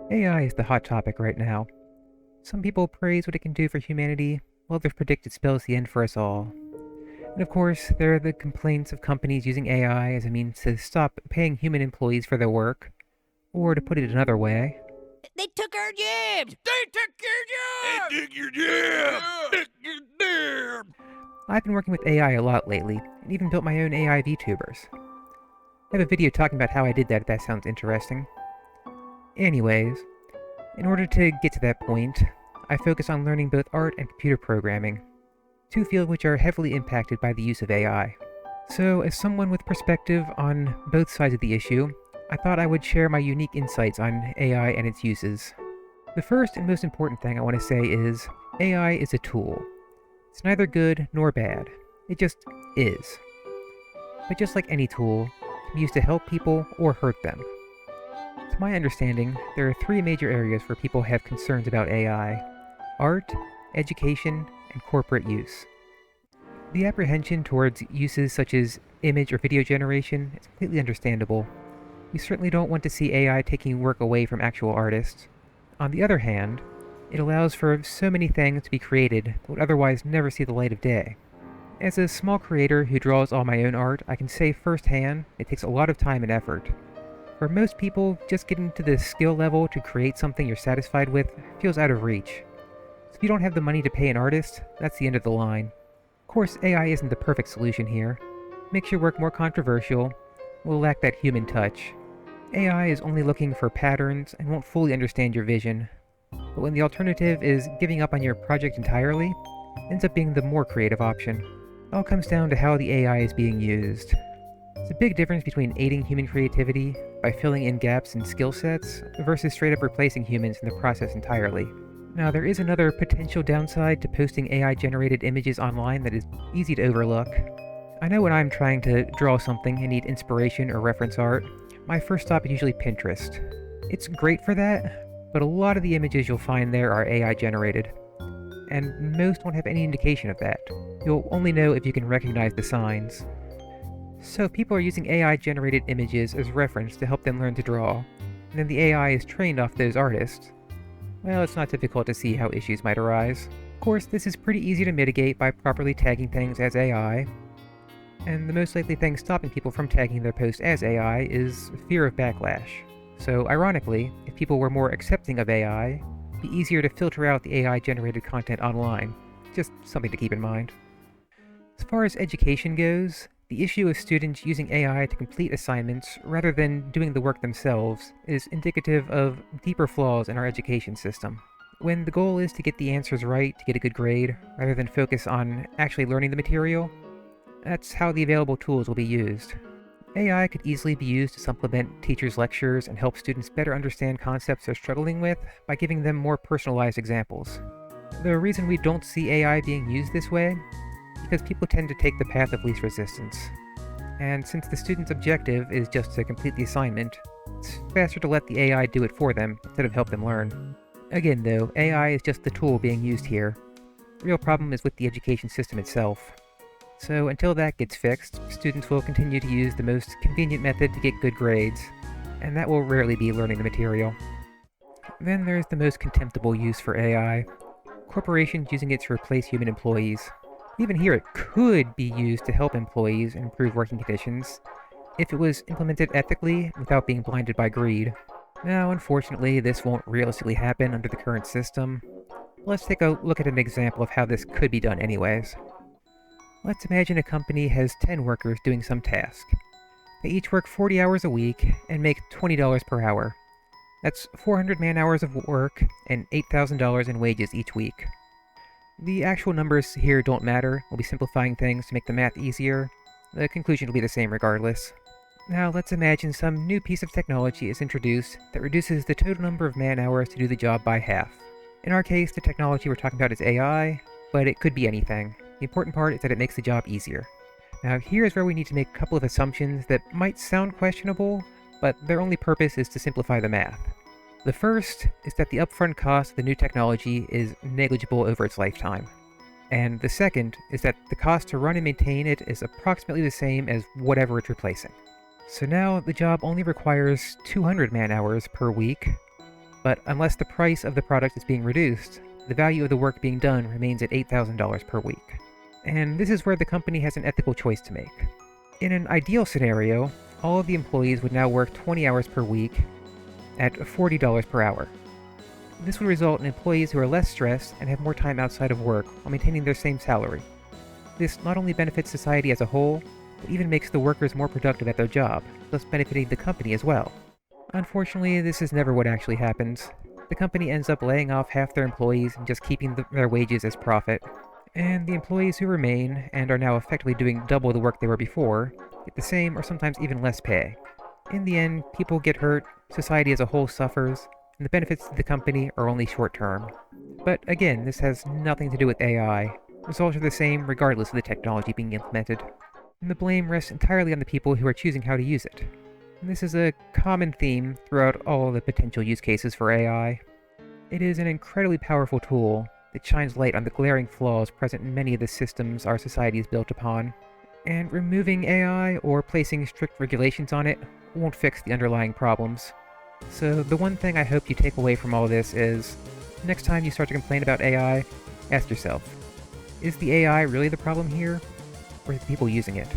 AI is the hot topic right now. Some people praise what it can do for humanity, while others predict it spells the end for us all. And of course, there are the complaints of companies using AI as a means to stop paying human employees for their work, or to put it another way, They took our jobs! They took your job! Hey, dig your jab! Dig your jab! I've been working with AI a lot lately, and even built my own AI VTubers. I have a video talking about how I did that if that sounds interesting. Anyways, in order to get to that point, I focus on learning both art and computer programming, two fields which are heavily impacted by the use of AI. So, as someone with perspective on both sides of the issue, I thought I would share my unique insights on AI and its uses. The first and most important thing I want to say is, AI is a tool. It's neither good nor bad. It just is. But just like any tool, it can be used to help people or hurt them. To my understanding, there are three major areas where people have concerns about AI: art, education, and corporate use. The apprehension towards uses such as image or video generation is completely understandable. We certainly don't want to see AI taking work away from actual artists. On the other hand, it allows for so many things to be created that would otherwise never see the light of day. As a small creator who draws all my own art, I can say firsthand it takes a lot of time and effort. For most people, just getting to the skill level to create something you're satisfied with feels out of reach. So if you don't have the money to pay an artist, that's the end of the line. Of course, AI isn't the perfect solution here. It makes your work more controversial, will lack that human touch. AI is only looking for patterns and won't fully understand your vision. But when the alternative is giving up on your project entirely, it ends up being the more creative option. It all comes down to how the AI is being used. There's a big difference between aiding human creativity by filling in gaps in skill sets versus straight up replacing humans in the process entirely. Now, there is another potential downside to posting AI-generated images online that is easy to overlook. I know when I'm trying to draw something and need inspiration or reference art, my first stop is usually Pinterest. It's great for that, but a lot of the images you'll find there are AI-generated, and most won't have any indication of that. You'll only know if you can recognize the signs. So if people are using AI-generated images as reference to help them learn to draw, and then the AI is trained off those artists, well, it's not difficult to see how issues might arise. Of course, this is pretty easy to mitigate by properly tagging things as AI, and the most likely thing stopping people from tagging their posts as AI is fear of backlash. So ironically, if people were more accepting of AI, it'd be easier to filter out the AI-generated content online. Just something to keep in mind. As far as education goes, the issue of students using AI to complete assignments rather than doing the work themselves is indicative of deeper flaws in our education system. When the goal is to get the answers right to get a good grade, rather than focus on actually learning the material, that's how the available tools will be used. AI could easily be used to supplement teachers' lectures and help students better understand concepts they're struggling with by giving them more personalized examples. The reason we don't see AI being used this way because people tend to take the path of least resistance. And since the student's objective is just to complete the assignment, it's faster to let the AI do it for them instead of help them learn. Again though, AI is just the tool being used here. The real problem is with the education system itself. So until that gets fixed, students will continue to use the most convenient method to get good grades, and that will rarely be learning the material. Then there's the most contemptible use for AI: corporations using it to replace human employees. Even here, it could be used to help employees improve working conditions, if it was implemented ethically without being blinded by greed. Now, unfortunately, this won't realistically happen under the current system. Let's take a look at an example of how this could be done anyways. Let's imagine a company has 10 workers doing some task. They each work 40 hours a week and make $20 per hour. That's 400 man-hours of work and $8,000 in wages each week. The actual numbers here don't matter. We'll be simplifying things to make the math easier. The conclusion will be the same regardless. Now let's imagine some new piece of technology is introduced that reduces the total number of man-hours to do the job by half. In our case, the technology we're talking about is AI, but it could be anything. The important part is that it makes the job easier. Now here's where we need to make a couple of assumptions that might sound questionable, but their only purpose is to simplify the math. The first is that the upfront cost of the new technology is negligible over its lifetime. And the second is that the cost to run and maintain it is approximately the same as whatever it's replacing. So now the job only requires 200 man-hours per week, But unless the price of the product is being reduced, the value of the work being done remains at $8,000 per week. And this is where the company has an ethical choice to make. In an ideal scenario, all of the employees would now work 20 hours per week at $40 per hour. This would result in employees who are less stressed and have more time outside of work while maintaining their same salary. This not only benefits society as a whole, but even makes the workers more productive at their job, thus benefiting the company as well. Unfortunately, this is never what actually happens. The company ends up laying off half their employees and just keeping their wages as profit. And the employees who remain, and are now effectively doing double the work they were before, get the same or sometimes even less pay. In the end, people get hurt, society as a whole suffers, and the benefits to the company are only short-term. But again, this has nothing to do with AI. Results are the same regardless of the technology being implemented. And the blame rests entirely on the people who are choosing how to use it. And this is a common theme throughout all the potential use cases for AI. It is an incredibly powerful tool that shines light on the glaring flaws present in many of the systems our society is built upon. And removing AI or placing strict regulations on it won't fix the underlying problems. So the one thing I hope you take away from all this is, next time you start to complain about AI, ask yourself, is the AI really the problem here, or the people using it?